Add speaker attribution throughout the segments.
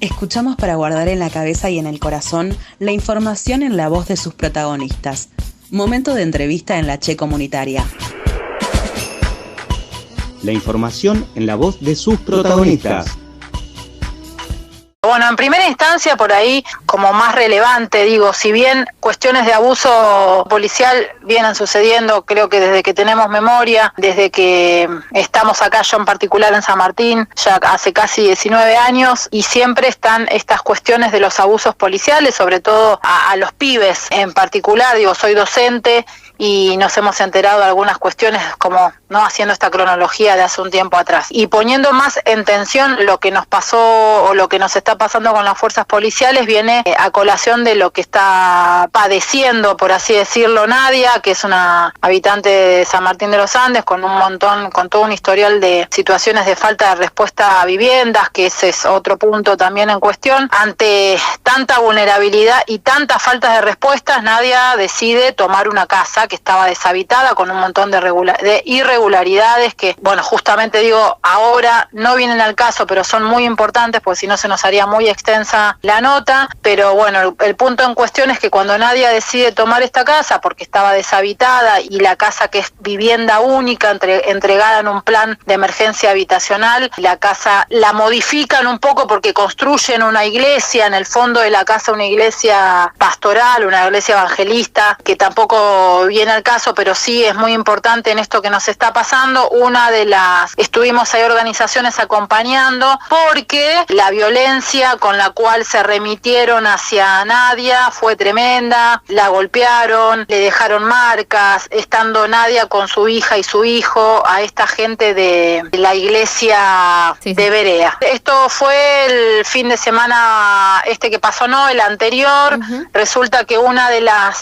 Speaker 1: Escuchamos para guardar en la cabeza y en el corazón la información en la voz de sus protagonistas. Momento de entrevista en la Che Comunitaria.
Speaker 2: La información en la voz de sus protagonistas.
Speaker 3: Bueno, en primera instancia, por ahí, como más relevante, digo, si bien cuestiones de abuso policial vienen sucediendo, creo que desde que tenemos memoria, desde que estamos acá, yo en particular en San Martín, ya hace casi 19 años, y siempre están estas cuestiones de los abusos policiales, sobre todo a los pibes en particular. Digo, soy docente y nos hemos enterado de algunas cuestiones, como no haciendo esta cronología de hace un tiempo atrás, y poniendo más en tensión lo que nos pasó o lo que nos está pasando con las fuerzas policiales. Viene a colación de lo que está padeciendo, por así decirlo, Nadia, que es una habitante de San Martín de los Andes, con todo un historial de situaciones de falta de respuesta a viviendas, que ese es otro punto también en cuestión. Ante tanta vulnerabilidad y tantas faltas de respuestas, Nadia decide tomar una casa que estaba deshabitada con un montón de irregularidades que, bueno, justamente digo, ahora no vienen al caso, pero son muy importantes, porque si no se nos haría muy extensa la nota. Pero bueno, el punto en cuestión es que cuando Nadia decide tomar esta casa, porque estaba deshabitada, y la casa, que es vivienda única, entregada en un plan de emergencia habitacional, la casa la modifican un poco porque construyen una iglesia, en el fondo de la casa una iglesia pastoral, una iglesia evangelista, que tampoco viene al caso, pero sí es muy importante en esto que nos está pasando. Estuvimos ahí organizaciones acompañando, porque la violencia con la cual se remitieron hacia Nadia fue tremenda. La golpearon, le dejaron marcas, estando Nadia con su hija y su hijo, a esta gente de la iglesia de Berea. Esto fue el fin de semana que pasó, no, el anterior. Resulta que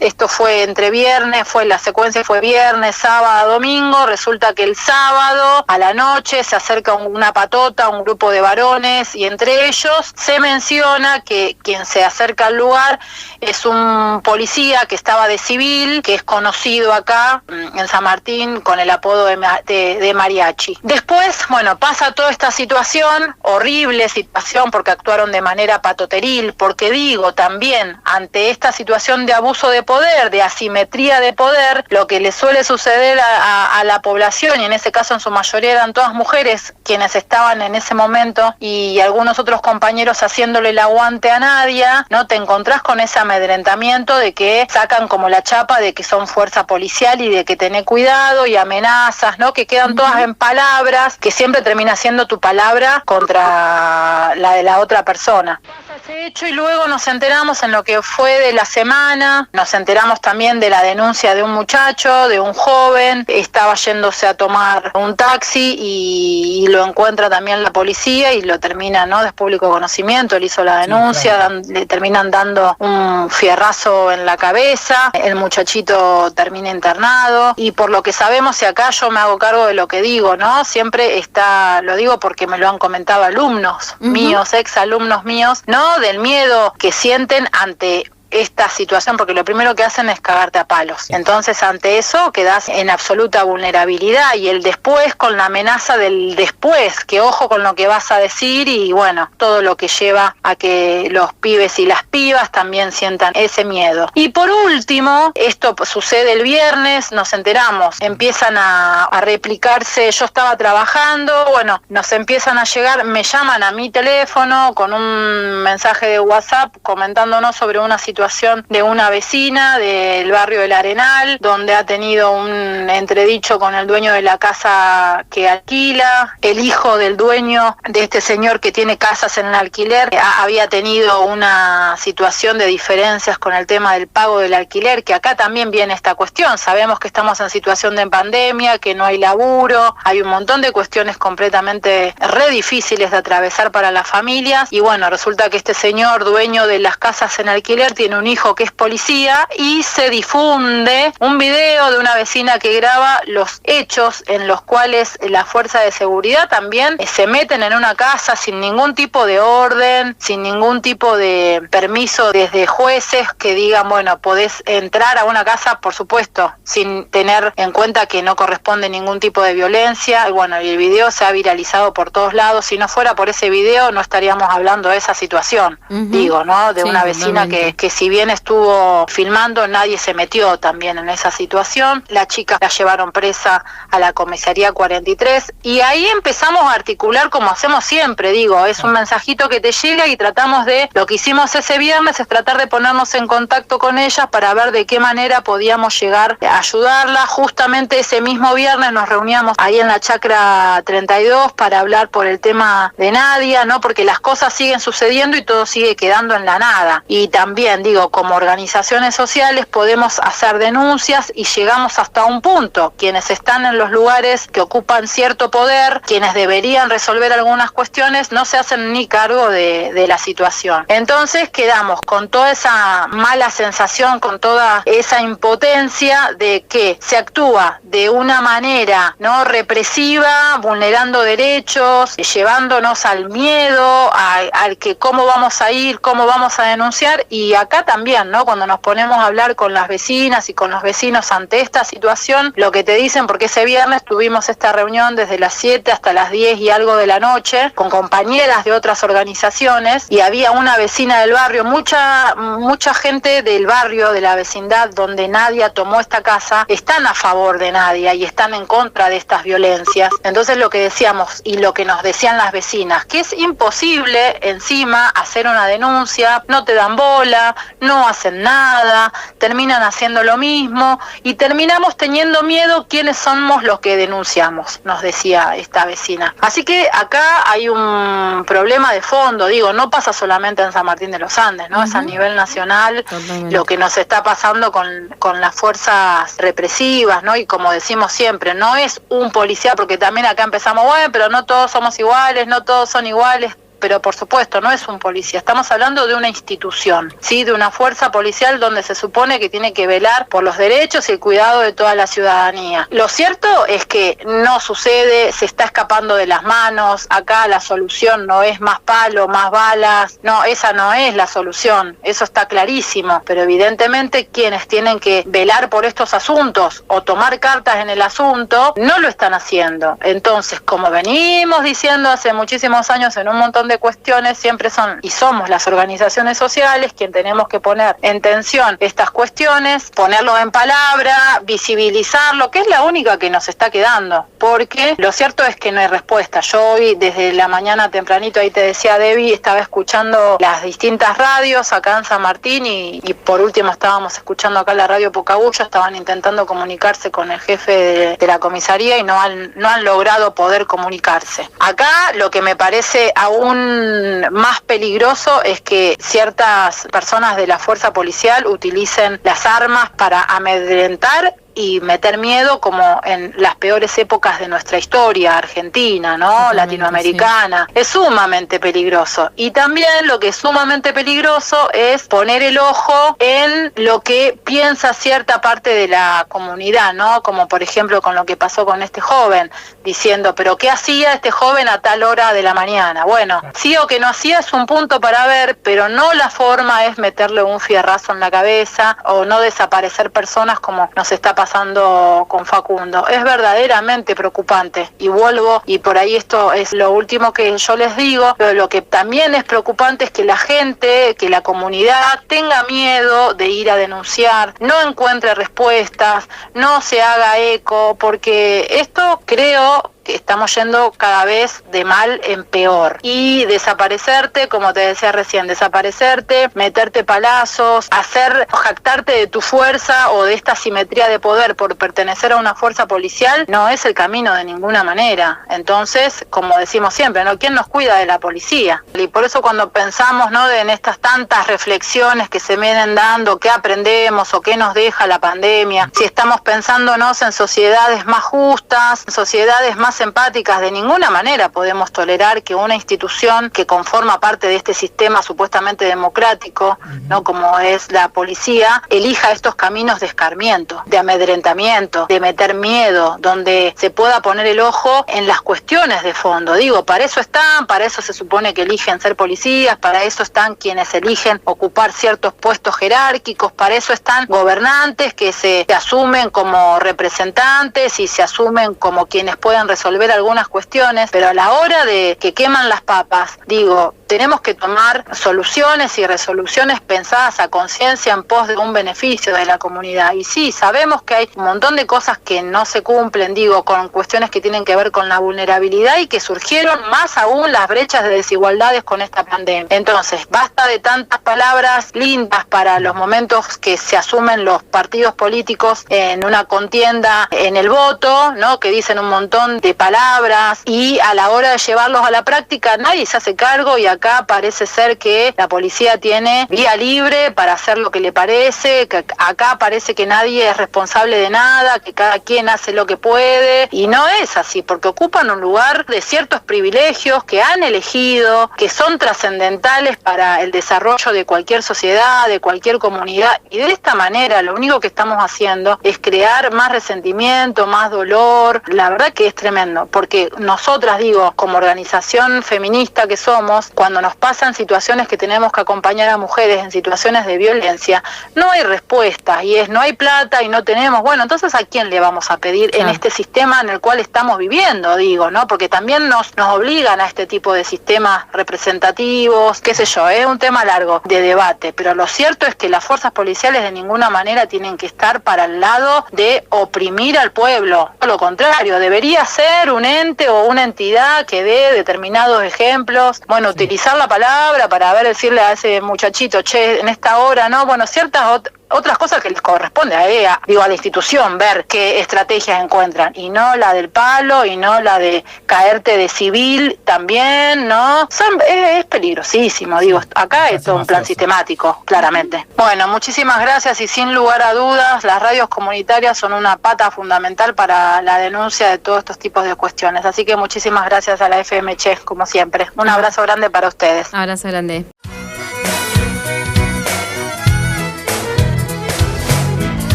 Speaker 3: esto fue entre viernes, la secuencia fue viernes, sábado, domingo. Resulta que el sábado a la noche se acerca una patota, un grupo de varones, y entre ellos se menciona que quien se acerca al lugar es un policía que estaba de civil, que es conocido acá en San Martín con el apodo de Mariachi. Después, bueno, pasa toda esta situación, horrible situación, porque actuaron de manera patoteril, porque digo, también ante esta situación de abuso de poder, de asimetría de poder, lo que le suele suceder a la población, y en ese caso en su mayoría eran todas mujeres quienes estaban en ese momento, y algunos otros compañeros haciéndole el aguante a Nadia, ¿no? Te encontrás con ese amedrentamiento de que sacan como la chapa de que son fuerza policial y de que tenés cuidado, y amenazas, ¿no? Que quedan todas en palabras, que siempre termina siendo tu palabra contra la de la otra persona. Ese hecho, y luego nos enteramos en lo que fue de la semana, nos enteramos también de la denuncia de un muchacho, de un joven, estaba yéndose a tomar un taxi y lo encuentra también la policía y lo termina, ¿no? De público conocimiento, él hizo la denuncia, claro. Le terminan dando un fierrazo en la cabeza, el muchachito termina internado, y por lo que sabemos, y acá yo me hago cargo de lo que digo, ¿no? Siempre está, lo digo porque me lo han comentado alumnos míos, exalumnos míos, ¿no? Del miedo que sienten ante esta situación, porque lo primero que hacen es cagarte a palos. Entonces, ante eso quedás en absoluta vulnerabilidad, y el después, con la amenaza del después, que ojo con lo que vas a decir, y bueno, todo lo que lleva a que los pibes y las pibas también sientan ese miedo. Y por último, esto sucede el viernes, nos enteramos, empiezan a replicarse, yo estaba trabajando, bueno, nos empiezan a llegar, me llaman a mi teléfono con un mensaje de WhatsApp comentándonos sobre una situación de una vecina del barrio del Arenal, donde ha tenido un entredicho con el dueño de la casa que alquila. El hijo del dueño de este señor que tiene casas en el alquiler había tenido una situación de diferencias con el tema del pago del alquiler, que acá también viene esta cuestión. Sabemos que estamos en situación de pandemia, que no hay laburo, hay un montón de cuestiones completamente re difíciles de atravesar para las familias, y bueno, resulta que este señor dueño de las casas en alquiler tiene tiene un hijo que es policía, y se difunde un video de una vecina que graba los hechos en los cuales la fuerza de seguridad también se meten en una casa sin ningún tipo de orden, sin ningún tipo de permiso desde jueces que digan, bueno, podés entrar a una casa, por supuesto, sin tener en cuenta que no corresponde ningún tipo de violencia. Y bueno, el video se ha viralizado por todos lados. Si no fuera por ese video, no estaríamos hablando de esa situación, digo, ¿no? De una vecina que si bien estuvo filmando, nadie se metió también en esa situación. La chica la llevaron presa a la comisaría 43 y ahí empezamos a articular como hacemos siempre, digo, es un mensajito que te llega y tratamos de, lo que hicimos ese viernes es tratar de ponernos en contacto con ellas para ver de qué manera podíamos llegar a ayudarla. Justamente ese mismo viernes nos reuníamos ahí en la Chacra 32 para hablar por el tema de Nadia, ¿no? Porque las cosas siguen sucediendo y todo sigue quedando en la nada. Y también, digo, como organizaciones sociales podemos hacer denuncias y llegamos hasta un punto. Quienes están en los lugares que ocupan cierto poder, quienes deberían resolver algunas cuestiones, no se hacen ni cargo de la situación. Entonces quedamos con toda esa mala sensación, con toda esa impotencia de que se actúa de una manera no represiva, vulnerando derechos, llevándonos al miedo, al que cómo vamos a ir, cómo vamos a denunciar. Y acá también, ¿no? Cuando nos ponemos a hablar con las vecinas y con los vecinos ante esta situación, lo que te dicen, porque ese viernes tuvimos esta reunión desde las 7 hasta las 10 y algo de la noche, con compañeras de otras organizaciones, y había una vecina del barrio, mucha gente del barrio, de la vecindad donde Nadia tomó esta casa, están a favor de Nadia y están en contra de estas violencias. Entonces lo que decíamos y lo que nos decían las vecinas, que es imposible encima hacer una denuncia, no te dan bola, no hacen nada, terminan haciendo lo mismo y terminamos teniendo miedo quienes somos los que denunciamos, nos decía esta vecina. Así que acá hay un problema de fondo, digo, no pasa solamente en San Martín de los Andes, ¿no? Es a nivel nacional. Totalmente. Lo que nos está pasando con las fuerzas represivas, ¿no? Y como decimos siempre, no es un policía, porque también acá empezamos, bueno, pero no todos somos iguales, no todos son iguales. Pero por supuesto no es un policía, estamos hablando de una institución, ¿sí? De una fuerza policial donde se supone que tiene que velar por los derechos y el cuidado de toda la ciudadanía. Lo cierto es que no sucede, se está escapando de las manos. Acá la solución no es más palo, más balas, no, esa no es la solución, eso está clarísimo, pero evidentemente quienes tienen que velar por estos asuntos o tomar cartas en el asunto no lo están haciendo. Entonces, como venimos diciendo hace muchísimos años en un montón de cuestiones, siempre son y somos las organizaciones sociales quien tenemos que poner en tensión estas cuestiones, ponerlo en palabra, visibilizarlo, que es la única que nos está quedando, porque lo cierto es que no hay respuesta. Yo hoy desde la mañana tempranito, ahí te decía Debbie, estaba escuchando las distintas radios acá en San Martín y por último estábamos escuchando acá la radio Pocabullo, estaban intentando comunicarse con el jefe de la comisaría y no han logrado poder comunicarse. Acá lo que me parece aún más peligroso es que ciertas personas de la fuerza policial utilicen las armas para amedrentar y meter miedo, como en las peores épocas de nuestra historia argentina, ¿no? Totalmente, latinoamericana. Sí. Es sumamente peligroso. Y también lo que es sumamente peligroso es poner el ojo en lo que piensa cierta parte de la comunidad, ¿no? Como por ejemplo con lo que pasó con este joven, diciendo, pero ¿qué hacía este joven a tal hora de la mañana? Bueno, sí o que no hacía es un punto para ver, pero no la forma es meterle un fierrazo en la cabeza o no desaparecer personas como nos está pasando con Facundo. Es verdaderamente preocupante y vuelvo, y por ahí esto es lo último que yo les digo, pero lo que también es preocupante es que la gente, que la comunidad tenga miedo de ir a denunciar, no encuentre respuestas, no se haga eco, porque esto creo que estamos yendo cada vez de mal en peor. Y desaparecerte, como te decía recién, desaparecerte, meterte palazos, jactarte de tu fuerza o de esta simetría de poder por pertenecer a una fuerza policial, no es el camino de ninguna manera. Entonces, como decimos siempre, ¿no? ¿Quién nos cuida de la policía? Y por eso cuando pensamos, ¿no?, en estas tantas reflexiones que se vienen dando, qué aprendemos o qué nos deja la pandemia, si estamos pensándonos en sociedades más justas, en sociedades más empáticas, de ninguna manera podemos tolerar que una institución que conforma parte de este sistema supuestamente democrático, ¿no?, como es la policía, elija estos caminos de escarmiento, de amedrentamiento, de meter miedo, donde se pueda poner el ojo en las cuestiones de fondo. Digo, para eso están, para eso se supone que eligen ser policías, para eso están quienes eligen ocupar ciertos puestos jerárquicos, para eso están gobernantes que se asumen como representantes y se asumen como quienes pueden resolver algunas cuestiones, pero a la hora de que queman las papas, digo, tenemos que tomar soluciones y resoluciones pensadas a conciencia en pos de un beneficio de la comunidad. Y sí, sabemos que hay un montón de cosas que no se cumplen, digo, con cuestiones que tienen que ver con la vulnerabilidad y que surgieron más aún las brechas de desigualdades con esta pandemia. Entonces, basta de tantas palabras lindas para los momentos que se asumen los partidos políticos en una contienda en el voto, ¿no?, que dicen un montón de palabras y a la hora de llevarlos a la práctica nadie se hace cargo, y acá parece ser que la policía tiene vía libre para hacer lo que le parece, que acá parece que nadie es responsable de nada, que cada quien hace lo que puede, y no es así, porque ocupan un lugar de ciertos privilegios que han elegido, que son trascendentales para el desarrollo de cualquier sociedad, de cualquier comunidad, y de esta manera lo único que estamos haciendo es crear más resentimiento, más dolor. La verdad que es tremendo, porque nosotras, digo, como organización feminista que somos, cuando nos pasan situaciones que tenemos que acompañar a mujeres en situaciones de violencia, no hay respuestas, y no hay plata y no tenemos, bueno, entonces ¿a quién le vamos a pedir en este sistema en el cual estamos viviendo? Digo, ¿no? Porque también nos obligan a este tipo de sistemas representativos, qué sé yo, es un tema largo de debate, pero lo cierto es que las fuerzas policiales de ninguna manera tienen que estar para el lado de oprimir al pueblo. Por lo contrario, debería ser un ente o una entidad que dé determinados ejemplos, bueno, utilizar la palabra para decirle a ese muchachito, che, en esta hora, ¿no? Bueno, ciertas otras cosas que les corresponde a ella, digo, a la institución, ver qué estrategias encuentran, y no la del palo, y no la de caerte de civil también, ¿no? Es peligrosísimo, digo, acá es todo un plan sistemático, claramente. Bueno, muchísimas gracias, y sin lugar a dudas, las radios comunitarias son una pata fundamental para la denuncia de todos estos tipos de cuestiones, así que muchísimas gracias a la FM Che, como siempre. Un abrazo grande para ustedes.
Speaker 4: Abrazo grande.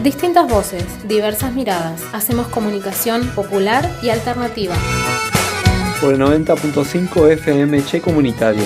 Speaker 4: Distintas voces, diversas miradas. Hacemos comunicación popular y alternativa.
Speaker 5: Por el 90.5 FM Che Comunitario.